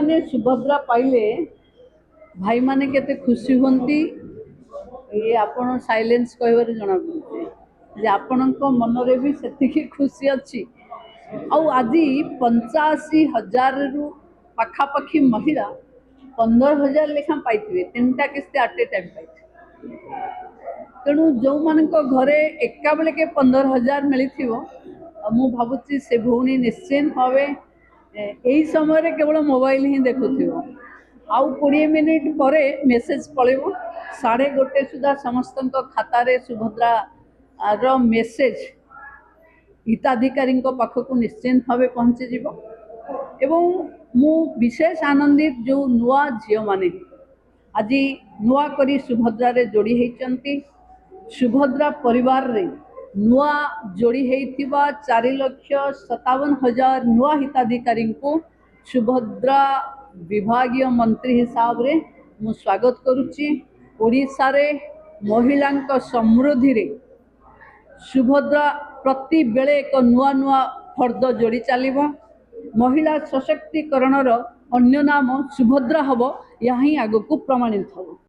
माने सुभद्रा पाइले भाई माने केते खुशी होंती ये आपण साइलेंस कहबार जना पड़े जे आपणक मनरे भी सेतिकी खुशी अच्छी। आज 85,000 रु पाखापाखी महिला 15,000 लेखा पाई तीनटा किस्ती आट ए टाइम पाई। तेणु जो मान घरे एका बेले के 15,000 मिली मु भावुची से भौणी निश्चिंत भावे यही समय केवल मोबाइल ही देखुथिबो। आउ 20 मिनिट पर मेसेज पड़ेबो 1:30 सुधा समस्त खाता रे सुभद्रा रो मेसेज हिताधिकारी पाखक निश्चिंत भाव पहुँची जीवो। एवं मु विशेष आनंदित जो नुआ झील माने आज नुआ करी सुभद्रा रे जोड़ी होती। सुभद्रा परिवार रे नुआ जोड़ी होता 4,57,000 नुआ हिताधिकारी को सुभद्रा विभागीय मंत्री हिसाब रे मु स्वागत करुच्ची। ओडिशा रे महिला समृद्धि रे सुभद्रा प्रति बेले एक नुआ नुआ फर्द जोड़ी चलिबो। महिला सशक्तिकरण अन्य नाम सुभद्रा हबो, यही आगको प्रमाणित हबो।